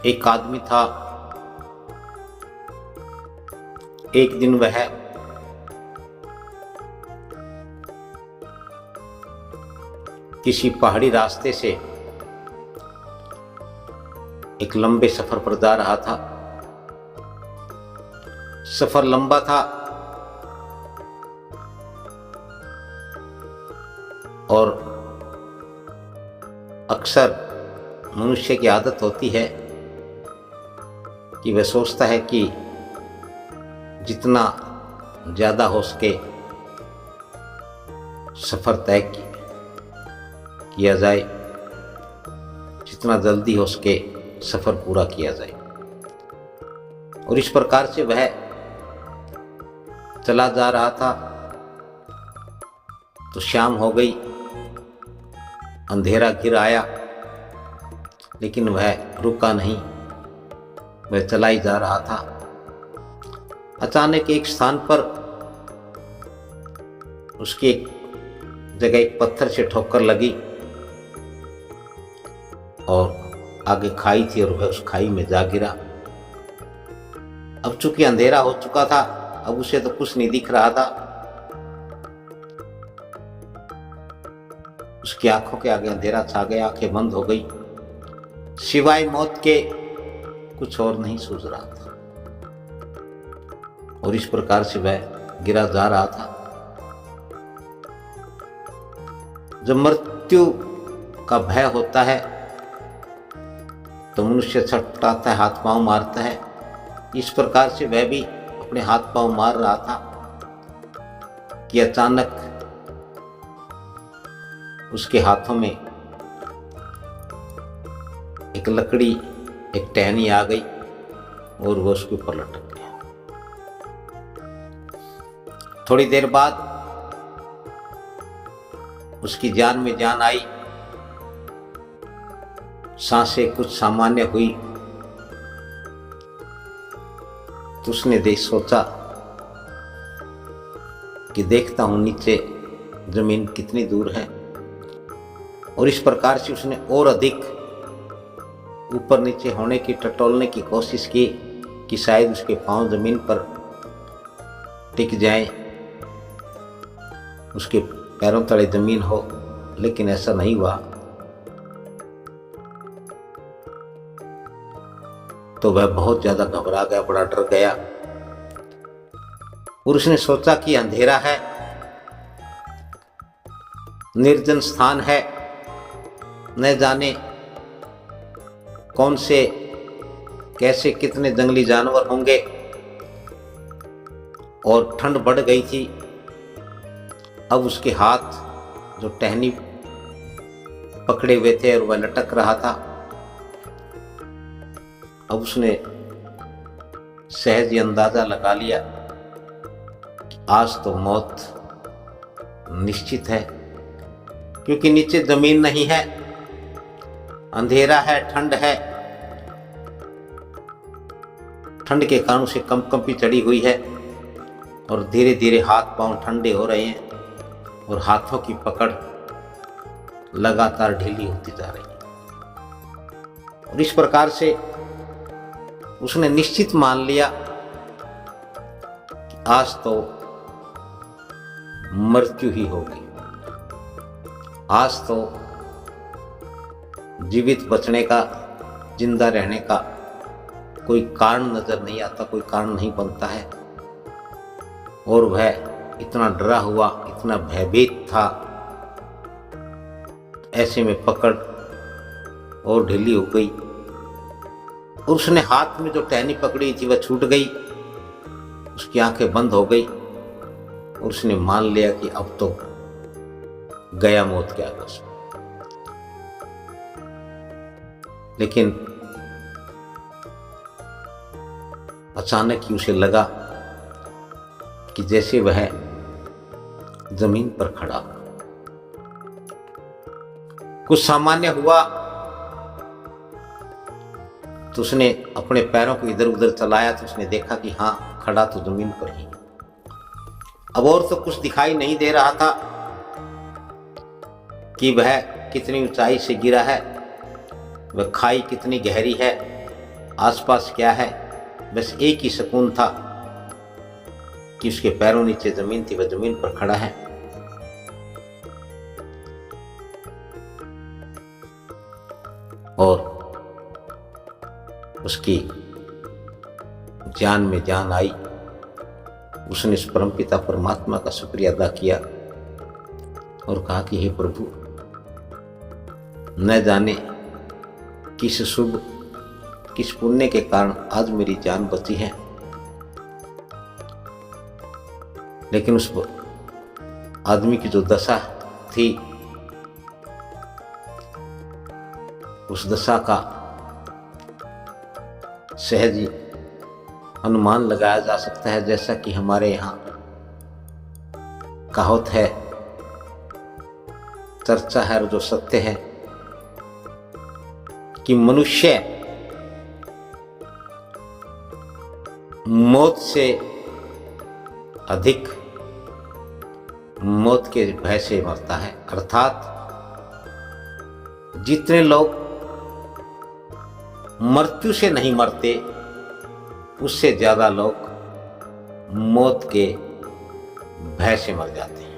एक आदमी था। एक दिन वह किसी पहाड़ी रास्ते से एक लंबे सफर पर जा रहा था। सफर लंबा था और अक्सर मनुष्य की आदत होती है कि वह सोचता है कि जितना ज़्यादा हो सके सफ़र तय किया जाए, जितना जल्दी हो सके सफ़र पूरा किया जाए। और इस प्रकार से वह चला जा रहा था तो शाम हो गई, अंधेरा घिर आया, लेकिन वह रुका नहीं, वह चला ही जा रहा था। अचानक एक स्थान पर उसकी एक जगह एक पत्थर से ठोकर लगी और आगे खाई थी और वह उस खाई में जा गिरा। अब चूंकि अंधेरा हो चुका था, अब उसे तो कुछ नहीं दिख रहा था। उसकी आंखों के आगे अंधेरा छा गया, आंखें बंद हो गई, सिवाय मौत के कुछ और नहीं सूझ रहा था। और इस प्रकार से वह गिरा जा रहा था। जब मृत्यु का भय होता है तो मनुष्य छटपटाता है, हाथ पांव मारता है। इस प्रकार से वह भी अपने हाथ पांव मार रहा था कि अचानक उसके हाथों में एक लकड़ी, एक टहनी आ गई और वह उसके ऊपर लटक गया। थोड़ी देर बाद उसकी जान में जान आई, सांसें कुछ सामान्य हुई तो उसने सोचा कि देखता हूं नीचे जमीन कितनी दूर है। और इस प्रकार से उसने और अधिक ऊपर नीचे होने की, टटोलने की कोशिश की कि शायद उसके पांव जमीन पर टिक जाएं, उसके पैरों तले जमीन हो, लेकिन ऐसा नहीं हुआ। तो वह बहुत ज्यादा घबरा गया, बड़ा डर गया और उसने सोचा कि अंधेरा है, निर्जन स्थान है, न जाने कौन से कैसे कितने जंगली जानवर होंगे। और ठंड बढ़ गई थी। अब उसके हाथ जो टहनी पकड़े हुए थे और वह लटक रहा था, अब उसने सहज ही अंदाजा लगा लिया कि आज तो मौत निश्चित है, क्योंकि नीचे जमीन नहीं है, अंधेरा है, ठंड है। ठंड के कारण उसे कंपी चढ़ी हुई है और धीरे धीरे हाथ पांव ठंडे हो रहे हैं और हाथों की पकड़ लगातार ढीली होती जा रही है। और इस प्रकार से उसने निश्चित मान लिया कि आज तो मृत्यु ही होगी, आज तो जीवित बचने का, जिंदा रहने का कोई कारण नजर नहीं आता, कोई कारण नहीं बनता है। और वह इतना डरा हुआ, इतना भयभीत था, ऐसे में पकड़ और ढीली हो गई और उसने हाथ में जो टहनी पकड़ी थी वह छूट गई, उसकी आंखें बंद हो गई और उसने मान लिया कि अब तो गया मौत के आगे। लेकिन अचानक ही उसे लगा कि जैसे वह जमीन पर खड़ा, कुछ सामान्य हुआ तो उसने अपने पैरों को इधर उधर चलाया तो उसने देखा कि हाँ, खड़ा तो जमीन पर ही। अब और तो कुछ दिखाई नहीं दे रहा था कि वह कितनी ऊंचाई से गिरा है, वह खाई कितनी गहरी है, आसपास क्या है, बस एक ही सुकून था कि उसके पैरों नीचे जमीन थी, वह जमीन पर खड़ा है। और उसकी जान में जान आई। उसने इस परमपिता परमात्मा का शुक्रिया अदा किया और कहा कि हे प्रभु, न जाने किस शुभ किस पुण्य के कारण आज मेरी जान बची है, लेकिन उस आदमी की जो दशा थी, उस दशा का सहज ही अनुमान लगाया जा सकता है, जैसा कि हमारे यहाँ कहावत है, चर्चा है और जो सत्य है कि मनुष्य मौत से अधिक मौत के भय से मरता है। अर्थात जितने लोग मृत्यु से नहीं मरते, उससे ज्यादा लोग मौत के भय से मर जाते हैं।